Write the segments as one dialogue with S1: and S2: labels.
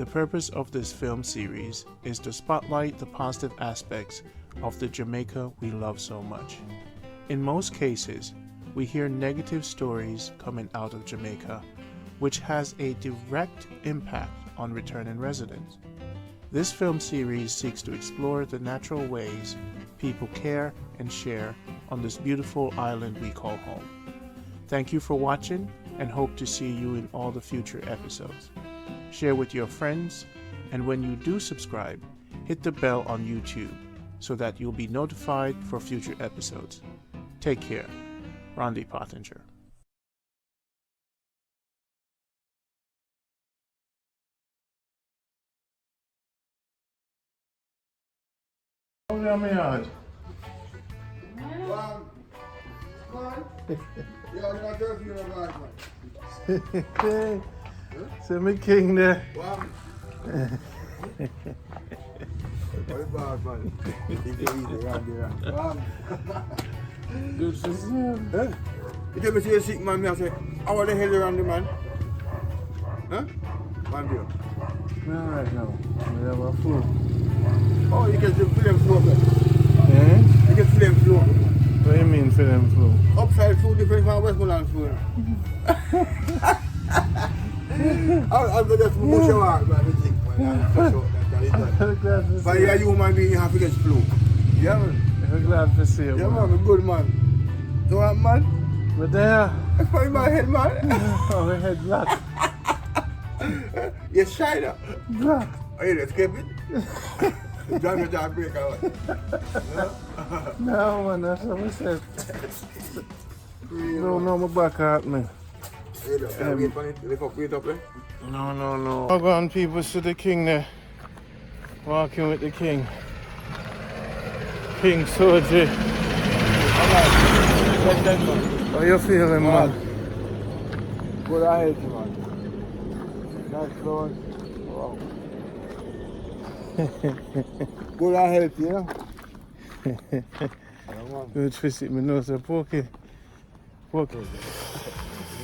S1: The purpose of this film series is to spotlight the positive aspects of the Jamaica we love so much. In most cases, we hear negative stories coming out of Jamaica, which has a direct impact on returning residents. This film series seeks to explore the natural ways people care and share on this beautiful island we call home. Thank you for watching and hope to see you in all the future episodes. Share with your friends, and when you do subscribe, hit the bell on YouTube so that you'll be notified for future episodes. Take care. Rondie Pottinger.
S2: So my king there.
S1: Good to see you.
S3: You tell me see a sick man, I say, how the hell you around the man? Huh? Man, dear.
S2: No, right now. We have a flu.
S3: Oh, you get the flame flow up there.
S2: Eh?
S3: You get flame flow.
S2: What do you mean film flu?
S3: Upside food different from Westmoreland food. I'll go just push your heart, man. You think, man. But you're a human being, you have to get flu. Yeah, man.
S2: I'm glad to see you.
S3: Yeah, man, I'm a good man. So what, man?
S2: But there.
S3: Why my head, man?
S2: Oh, my head black.
S3: You're shy now.
S2: Black.
S3: Are you escape it? Drive your jaw break out.
S2: No, man, that's what I said. No, my back hurt me.
S3: Wait up, eh?
S2: No. Go on, people, see the king there. Walking with the king. King Soldier. How you feeling, man?
S3: Good, I hate you, man. Nice flowers. Wow. Good, I hate you, know?
S2: Good to see me nose a pokey. Pokey.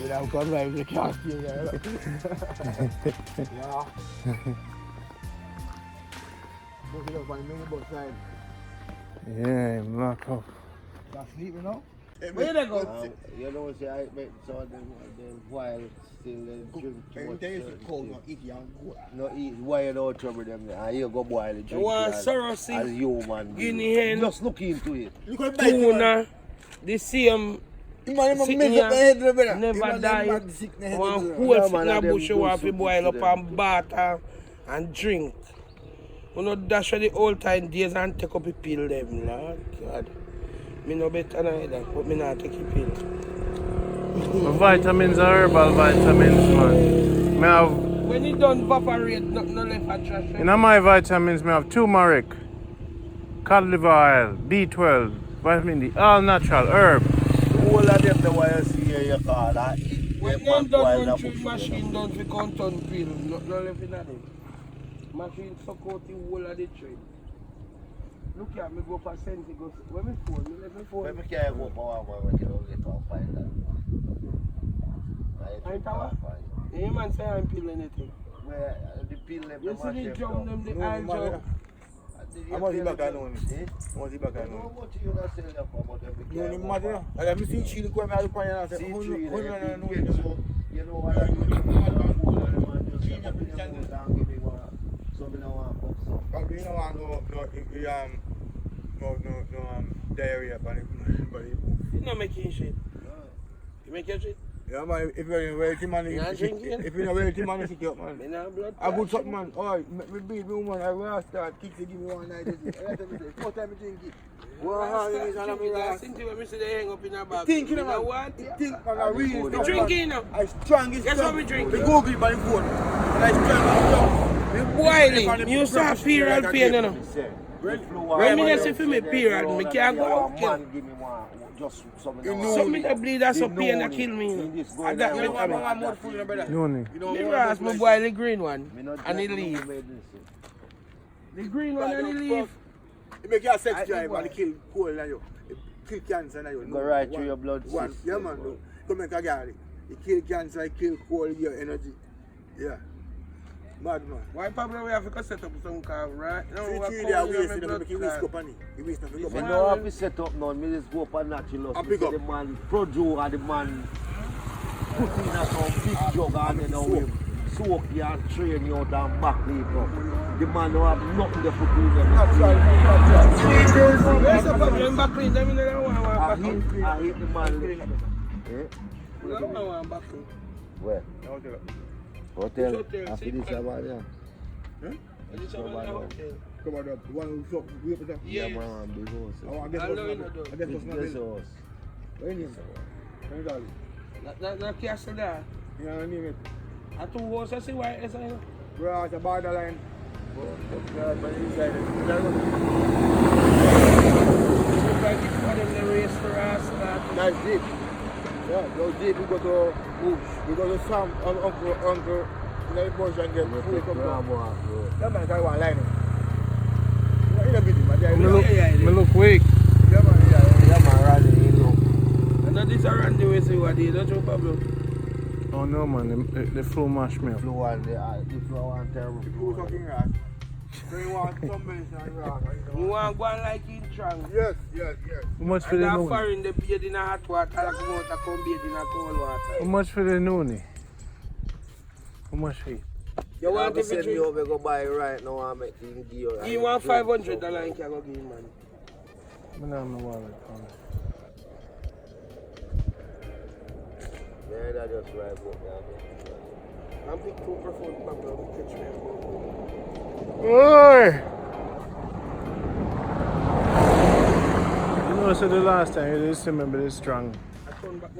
S3: You know, come right, you can't steal there. Yeah. Look it up on the minibus side.
S2: Yeah, I'm locked up.
S3: That's sleep, you know?
S4: Where they go? You know, say I make some of them while still drink too much.
S3: Cold, eat young good.
S4: No eat, why you don't trouble them there? And you go boil the drink.
S5: You want
S4: as
S5: sorrow
S4: human.
S5: guinea hen,
S4: Just look into it.
S3: Look at the
S5: tuna, the same.
S3: Never
S5: die. One whole sit in a bush you want to boil up and batter and drink. You know, dash the old time days and take up a pill them, Lord God. Me no better than that, but me not take a pill.
S2: Vitamins are herbal vitamins, man. Me have,
S5: When it don't evaporate, nothing no left at trash.
S2: in my vitamins, me have turmeric, cod liver oil, B12, vitamin D, all natural herb.
S4: All of them the way you see here, you call that.
S5: When them done run through machine, don't we count on pill, nothing no left in them. Machine suck out the whole of the tree. Look here, me go for cent, go. Where me phone? Me left me phone.
S4: When we can't go for one, we can get off by that.
S5: Ain't that what? Any man say I'm pill anything.
S4: Where the pill left
S5: You see the drum, them, the iron drum.
S3: I'm going to back I know him. I'm going to back I know him.
S4: What you not saying about them?
S3: You don't matter. I got me see Chile going to the and I said,
S4: You know what I
S3: know
S4: do? So we don't want box.
S3: But we don't want no diarrhea, but
S5: You not making shit. You make your shit?
S3: yeah, man, if you're wealthy man, if you're wealthy man, you sit up, man.
S5: Me not blood.
S3: I good something, man. Oh, me beat me woman, I will start kick to give me one night. What time you drink it? Well, you know, I'm
S5: Last thing when me see they hang up in a bag.
S3: think, you
S5: Me
S3: know,
S5: not
S3: man.
S5: want.
S3: Think, man, I really
S5: Me drinking now.
S3: I strong is
S5: Guess what me drinking?
S3: Me Google it by the phone. And I strong.
S5: Me boiling. Me used to have period pain, you know. When me just see me period, me can't go out.
S4: Man, give me one. Just something.
S5: So me the bleed that's so pain that kill me. You know. I got me coming.
S2: Noni.
S5: Me ask me boil the green one and he leave. The green one and he leave.
S3: It make your sex drive and it kill cold in you. It kill cancer in you.
S4: Go right through your blood
S3: One.
S4: system.
S3: Yeah, man. Go make a garlic. It kill cancer, it kill cold, your energy. Yeah. Mad man.
S5: Why Pablo we have to set up some car, right? No,
S3: Three days wasting them, make you whisk up on it. You whisk up,
S4: You
S3: pick up
S4: don't
S3: on it.
S4: have to set up none. Me just go up and naturally.
S3: I pick up.
S4: The man produce and the man put in a some big jug and then we soak you and train you out and back leap up. The man don't have nothing to put in them.
S5: Where's the Pablo back clean? Them in the one
S4: I
S5: back
S4: hit the man.
S5: We don't want back clean.
S4: Where? Hotel.
S5: Hotel,
S4: After this about yeah.
S3: Come on, the one who shop, we up with that.
S4: Yeah, man, big house.
S3: I want to guess what's not. I guess what's not.
S4: Big house.
S3: What name? What you call it?
S5: That castle there.
S3: You know what I name it?
S5: I two houses, see why it's like.
S3: Bro, it's a borderline.
S5: Like it's one of the race for us.
S3: That's deep. Yeah, go deep. We go to Bush. We go to Sam, Uncle, in the bush and get food. That man got one line. You don't get him, man.
S2: Me look weak.
S3: Yeah, man,
S4: Rondie, you know.
S5: And that is a Rondie we see what they don't you, Pablo?
S2: Oh no man, the flow mash me up.
S4: The flow one terrible.
S3: Who fucking rat? So you want somebody to rock,
S5: You want to go and like in trunk.
S3: Yes.
S2: How much for
S5: And
S2: the
S5: that
S2: nuni?
S5: foreign they bathe in a hot water, like come out and come bathe in a cold
S2: How
S5: water.
S2: much for the nuni? How much for it?
S5: You want to
S4: send me
S5: drink?
S4: over, go buy it right now and make him give you.
S5: You want $500 and can go give him money.
S2: I don't know what it
S4: Yeah, that just right up
S5: I'm pick two per foot, Pablo. Catch me.
S2: Oi! You know, so the last time you didn't see me, but it's strong.
S5: I turn back,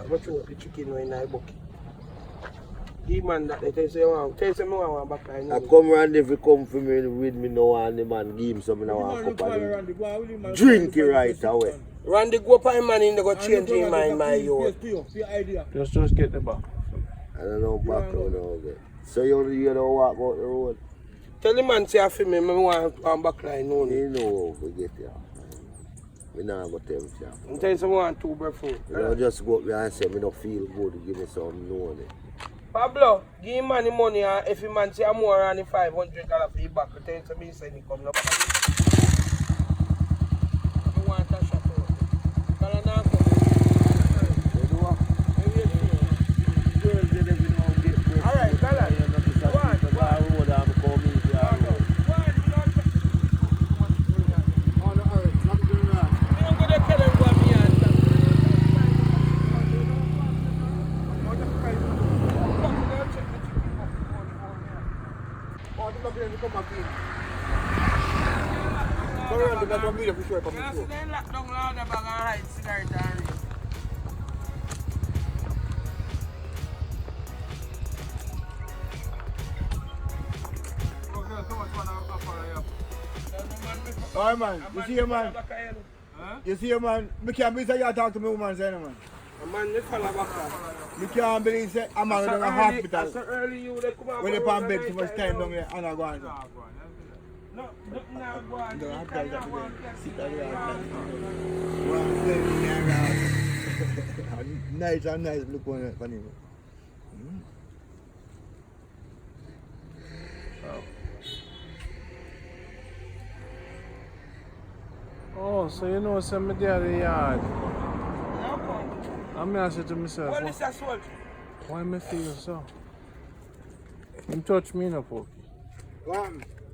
S5: but you want the chicken when I bucket. Give man that, they tell you I want back line.
S4: I come round if you come for me with me now and the man give him something I want to cup of it. Drink it right away.
S5: Randy go up on money and they go change his mind, my youth.
S2: Just get the back.
S4: I don't know back road now again. So you don't walk out the road.
S5: Tell the man say I feel me want back line only.
S4: You know how we get there. We not go tell him.
S5: And tell you some want two bread food.
S4: You don't just go up there and say me don't feel good, give me some Noni.
S5: Pablo, give him man the money and if the man say I'm more than $500 for your back, tell you something say he come up. You want a shot out. But I not come. Alright, Gala.
S3: Alright man, you see your man? You see your man? Me can't believe you talk to me woman saying man.
S5: Man, me follow back.
S3: Me can't believe say I'm out in the hospital.
S5: So early you they come out.
S3: When they pan bed too much time down there and I go on.
S5: No, go on.
S3: No, I'm telling you, sit down there. Nice and nice look on it, funny.
S2: Oh, so you know, some of the other yard. I'm asking to myself,
S5: What is that salt?
S2: why me feel so? Him touch me no Pokey.
S3: What?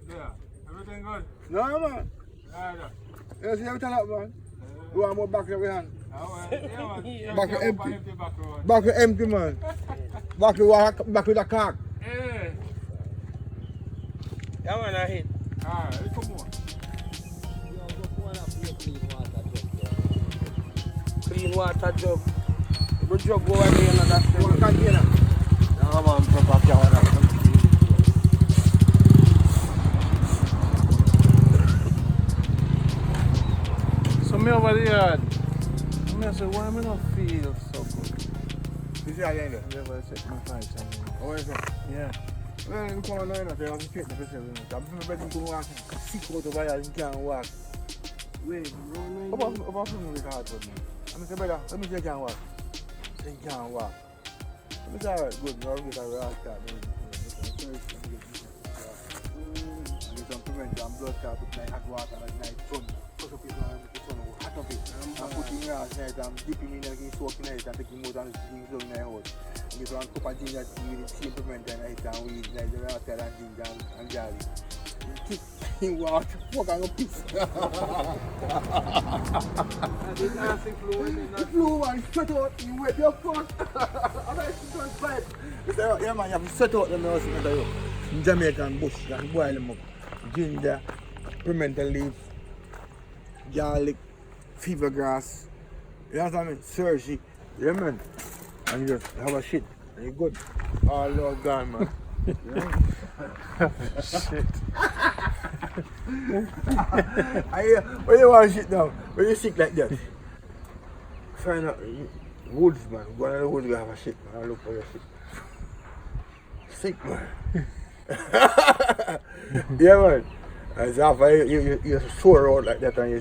S2: Yeah, everything good?
S3: No man. You see everything up man? You want more back in your hand? Back empty. Back empty man. Back with a cock.
S2: Hey.
S5: That one I hit.
S2: Alright, come on.
S5: Clean water jug. The jug go away and that's the
S3: One container.
S4: No man, proper camera.
S2: So me over the yard. I say, why me not feel so good?
S3: You see how you end up?
S2: Never set my fights on me.
S3: What is that?
S2: Yeah.
S3: Well, you come on now, you have to check the person. I'm going to walk sick out over here, you can't walk. Wait, about from the card for me. I'm saying, brother, let me see you can walk. You can't walk. I'm saying, alright, good, you're going to get a raw start. implement and blood clot put like hot water like night sun. Push up it and make the sun hot up it. And put in your house night and dip him in the soak in it and take him out and drink blood in the house. And get one cup of ginger tea with the implement and night and weed like the water and ginger and garlic. He walk, fuck and go piss. The flu man sweat out, you wet your foot. Yeah man, you have to sweat out them house in Jamaican bush and boil them up. Ginger, pimento leaf, garlic, fever grass. You understand me? Surgery. Yeah man. And you just have a shit. And you're good. Oh Lord God man.
S1: Shit.
S3: When you want shit now, when you sick like that, find out woods man, go to the woods you have a shit man, I'll look for your shit. Sick man. Yeah man. As after you sore out like that and you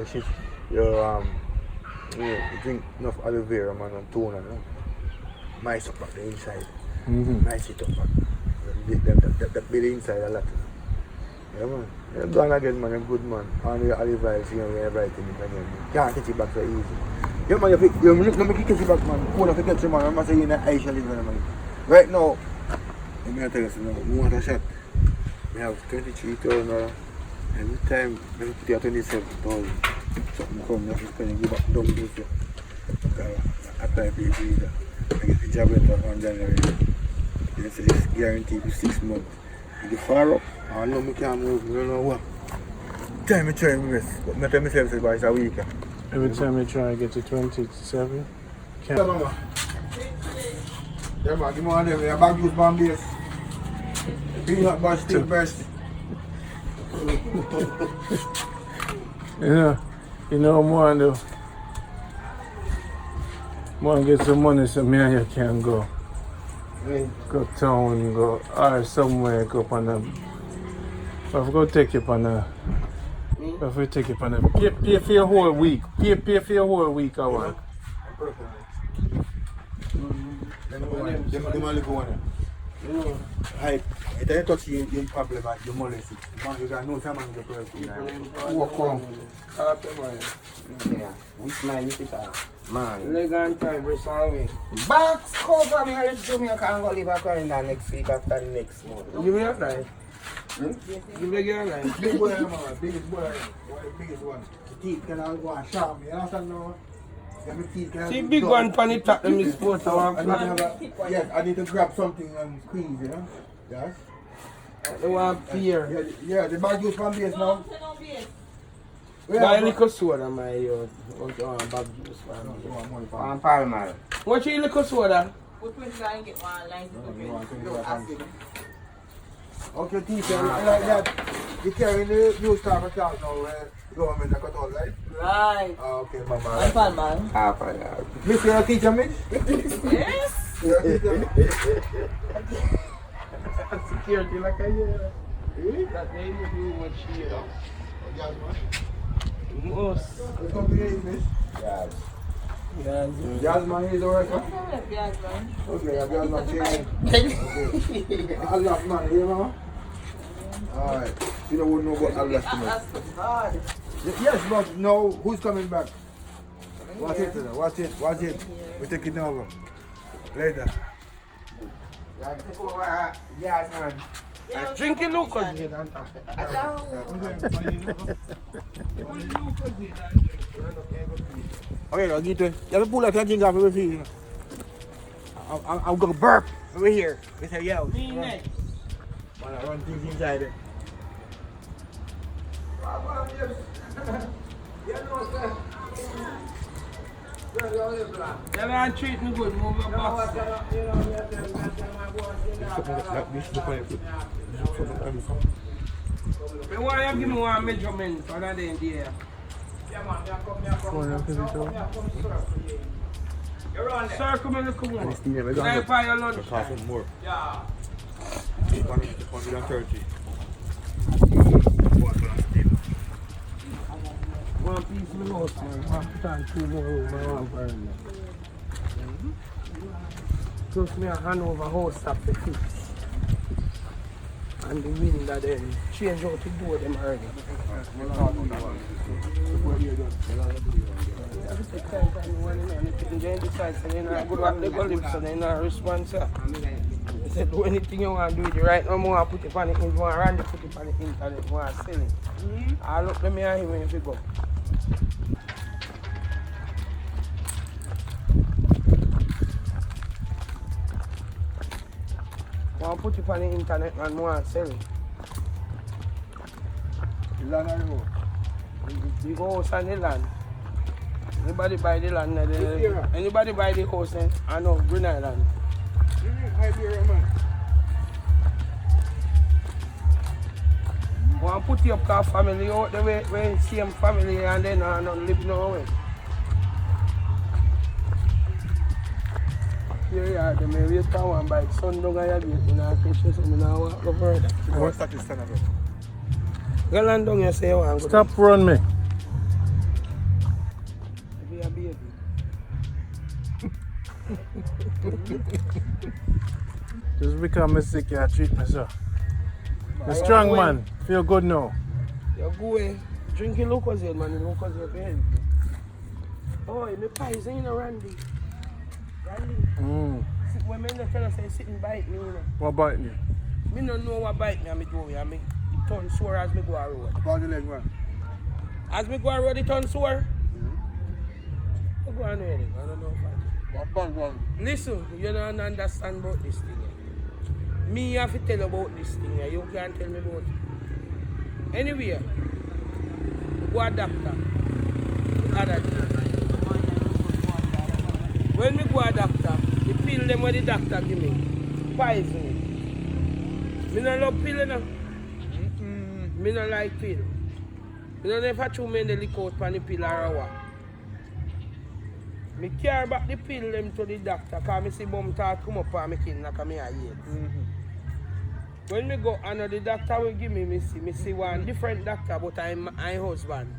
S3: shit, you drink enough aloe vera man and tuna, you know? Mice up the inside. Mice it up man. That be the inside a lot. Yeah man. You're done again man, you're good man. And your olive oil, you know, you're writing it again. You can't catch it back so easy. Yeah man, let me catch it back man. Hold on to catch it man, I'm not saying that I shall live man. Right now, let me tell you something, we want a shot. We have 23,000 every time we put your 27,000. Something come, you have to spend and give back down to you. Apply for your visa. I get the job letter on January. It's guaranteed for 6 months. If you far up, I know I can't move, I don't know what. Time I try my best, but I tell myself it's a week.
S1: Every time you try to get to 27,
S3: Yeah, mama. Yeah, man, give me one of them. Bag juice, base. Peanut butter, stick breast.
S1: you know, more get some money so me and you can go. Go town, go or somewhere, go up on a. If I go take you on a. If we take you on a. Pay for your whole week. Pay for your whole week, I want.
S3: Them only go on there. Hype. It ain't touch your problem at your money. You got no time on the person. Walk on.
S6: Yeah, which man is it? Man.
S5: Leg and time, sorry.
S6: Box cover me and Jamaica can go live a calendar next week after the next month.
S5: Give me a knife. Give me a knife.
S3: Big boy, man. Biggest boy. The biggest one. The teeth can all go and sharp me. You understand now?
S5: See big one pan the top, them is supposed to have.
S3: Yes, I need to grab something and squeeze, you know? Yes.
S5: They want peer.
S3: Yeah, the bag juice from base now.
S5: Buy a little soda, my youth. Bag juice from base.
S6: On Palmer.
S5: What's your little soda?
S7: Put me and get one line.
S3: Okay, teacher, like that. You carry the new star for child now, government cut out, right?
S7: Right.
S3: Okay, mama.
S7: I'm fine, man.
S6: Half an hour.
S3: Miss, you're a teacher, Mitch?
S7: Yes.
S3: You're a teacher?
S5: Security like I hear. That they will do what she hear. Most.
S3: Let's come to you, Miss.
S6: Yes.
S3: Jasmine is alright, man?
S7: Yes, man.
S3: Okay, Jasmine changing. Okay. Allah, man, you know? Alright. You don't know about Allah too much.
S7: That's God.
S3: Yes, but no, who's coming back? Watch it, watch it, watch it. We're taking over. Later.
S6: Take over, yes, man.
S5: Drink it local.
S3: Okay, I'll get it. You have to pull that thing off over here. I'm going to burp over here. With a yell. I run things inside it.
S5: They don't treat me good, move your box. But why you give me one measurement for that in there? Circle me, look more. Like for your lunch.
S3: More.
S5: Yeah.
S3: 130.
S5: One piece of roast, man. One put on 2 more room, I want to burn them. Plus me a hand over house up the fix. And the wind that then change out the door them early. Every time when they decide so they not good at the go live so they not respond sir. They said do anything you want to do with it right now more put it on the internet, want Rondie put it on the internet, want sell it. I look them here when you go. Want put it on the internet and want sell it.
S3: The land and the road.
S5: The house and the land. Anybody buy the land? Anybody buy the house? I know, Green Island.
S3: Man.
S5: Want put your car family out the way, same family and then not live no way. Yeah, they may wait for one by sundown and you get in a kitchen so I now walk over there.
S3: What's that is stand up?
S5: Go land down you say you want to go.
S2: Stop run me.
S5: Be a baby.
S2: Just because I'm sick, you treat me, sir. The strong man, feel good now.
S5: You go away, drink your Lucozade, man. The Lucozade will help you. Oh, my poison, you know, Rondie. Rondie. When men tell us they sit and bite me, you know.
S2: What bite you?
S5: Me don't know what bite me and me do it. And me turn sore as me go a road.
S3: About the leg, man.
S5: As me go a road, it turn sore. I go on with it. I don't know if I... Listen, you don't understand about this thing. Me have to tell you about this thing. You can't tell me about it. Anyway, go a doctor. Other thing. When me go a doctor, the pill them what the doctor give me, poison. Me no love pill, you know. Me no like pill. Me no never chew me the lick out for the pill or what. Me carry back the pill them to the doctor because me see bum talk come up and me kin knock me a head. When me go and the doctor will give me see one different doctor but I'm my husband.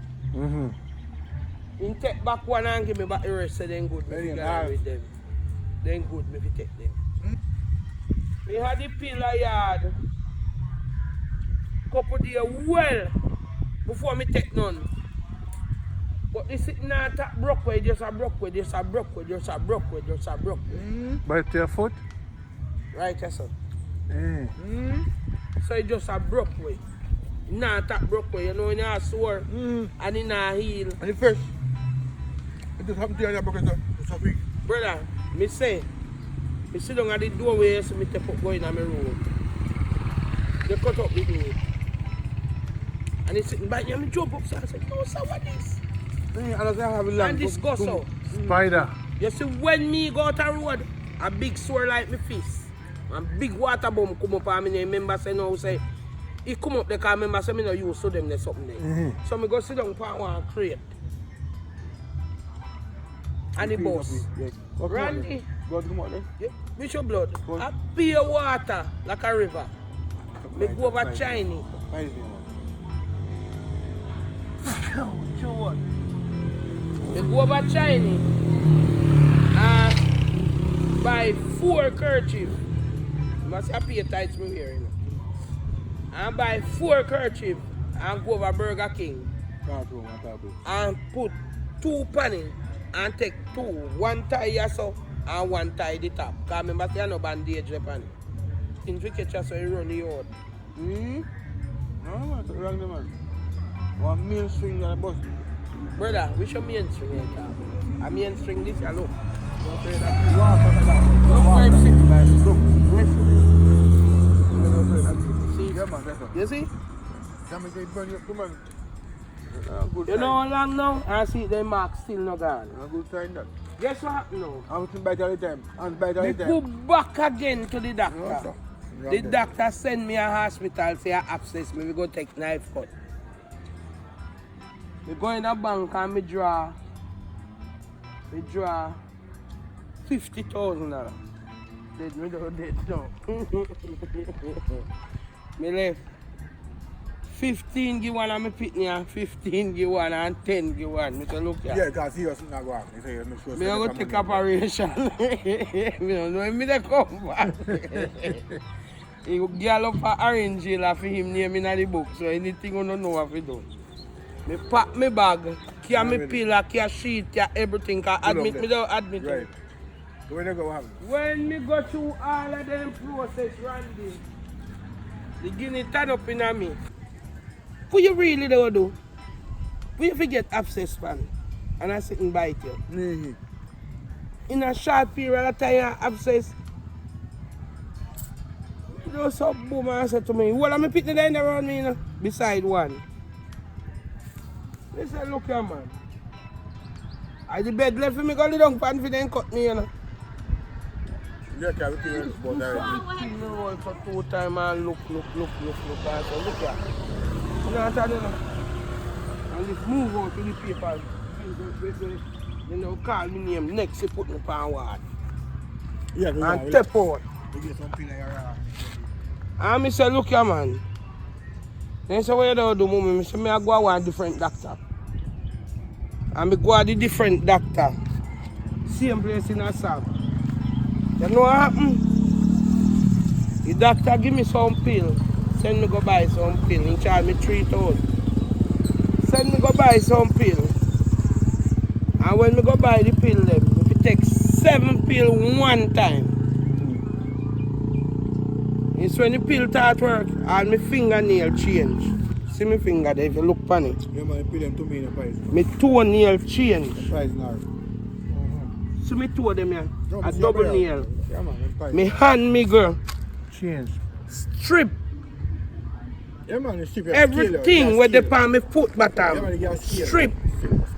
S5: He take back one and give me back the rest so then good me go with them. Then good me fi take them. Me had the pill a yard couple days well before me take none. But this is not a broke way, just a broke way, just a broke way, just a broke way, just a broke way.
S2: Bite your foot?
S5: Right, yes, sir. So it's just a broke way. Not a broke way, you know, when you're sore and in a heel.
S3: And the fish? It just happened to you and your broken it's a big.
S5: Brother, me say, me sit down at the doorway so me take up going on my road. They cut up the road. And he's sitting by me and me jump up, so I said, no, sir, what is? And this goes out.
S2: Spider.
S5: You see, when me go out the road, a big sore like my fist. And big water bomb come up and me remember say no, say, he come up there because I remember say me no use to them there something there. So me go sit down for one crate. And the boss. Rondie.
S3: Blood come out there?
S5: Yeah, which your blood? A pure water like a river. Me go over China. Me go over China and buy 4 kerchiefs. Must have pay tights me here, you know. And buy 4 kerchiefs and go over Burger King. And put 2 panny and take 2. 1 tie so and 1 tie the top. Because remember say no bandage upon it. Things we catch us so you run the yard.
S3: No, man, it's wrong, man. One main string on the bus.
S5: Brother, which your main string here, Tom? A main string this, I look. Don't say that. You see? You know how long now? I see the mark still not gone.
S3: Good sign that.
S5: Guess what happened now?
S3: I'm going to bite all the time. And bite all
S5: We
S3: the
S5: go
S3: time.
S5: back again to the doctor. The doctor send me a hospital, say I abscess me, we go take knife cut. We go in a bank and me draw $50,000. Dead me don't dead now. Me left 15 give one and me pick me and 15 give one and 10 give one. Me say look here.
S3: Yeah, because he was not going to say, I'm sure.
S5: Me go take operation. Me don't know if me dey come back. He girl up for orange jail for him name in the book. So anything you don't know what to do. Me pack me bag, carry me pillar, carry sheet, carry everything. Cause admit me don't admit
S3: Right.
S5: it.
S3: So when you go happen?
S5: When me go through all of them process, Rondie, the guinea turn up in a me. What you really do? What you forget abscess fan? And I sit and bite you.
S3: Mm-hmm.
S5: In a short period of time, abscess. You know, some boom and said to me, well, I'm picking the end around me, you know, beside one. They said, look here, man. I the bed left for me, go lay down pan for them cut me, you know.
S3: Yeah, carry the but
S5: Me roll for 2 times and look. I said, look here. You know what I'm saying? And just move out to the paper. You know, call me name next, he put me on ward.
S3: Yeah,
S5: And step out.
S3: You get something like that.
S5: And I say, look here, man. Then say, what you do, mommy? I say, I go to a different doctor. And I go to the different doctor. Same place in Assam. You know what happened? The doctor give me some pill. Send me go buy some pill. He charge me 3,000. Send me go buy some pill. And when me go buy the pill, them, if you take 7 pills 1 time, it's when the pill start work and my fingernail change. See my finger there if you look on it.
S3: Yeah, man, put them to me in the price.
S5: My toenail change.
S3: Price now.
S5: See me toe them here.
S3: No,
S5: A
S3: see
S5: double
S3: your
S5: nail.
S3: Yeah, man, price.
S5: Me hand me girl.
S2: Change.
S5: Strip
S3: Yeah, man, strip
S5: everything where they pan me foot
S3: Yeah, man,
S5: bottom.
S3: you got scale.
S5: Strip.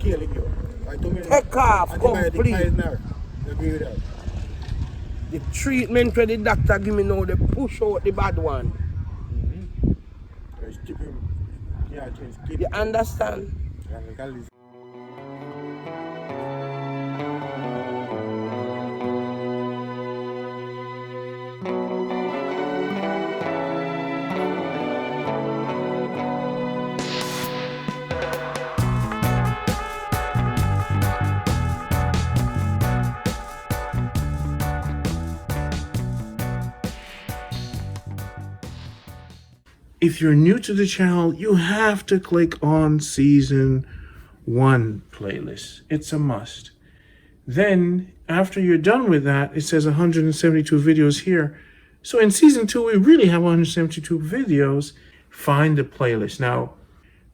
S3: Scale it, yo. I told me
S5: Take off
S3: and the price
S5: complete.
S3: now. You agree with that?
S5: The treatment where the doctor give me now, they push out the bad one.
S3: Strip him. Yeah, change scale.
S5: You understand?
S3: Yeah, man, call this.
S1: If you're new to the channel, you have to click on Season 1 playlist. It's a must. Then, after you're done with that, it says 172 videos here. So in Season 2, we really have 172 videos. Find the playlist. Now,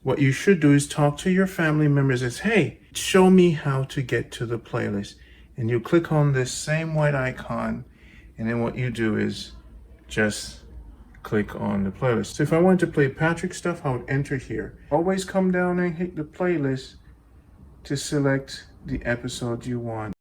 S1: what you should do is talk to your family members and say, hey, show me how to get to the playlist. And you click on this same white icon, and then what you do is just click on the playlist. So if I wanted to play Patrick stuff, I would enter here. Always come down and hit the playlist to select the episode you want.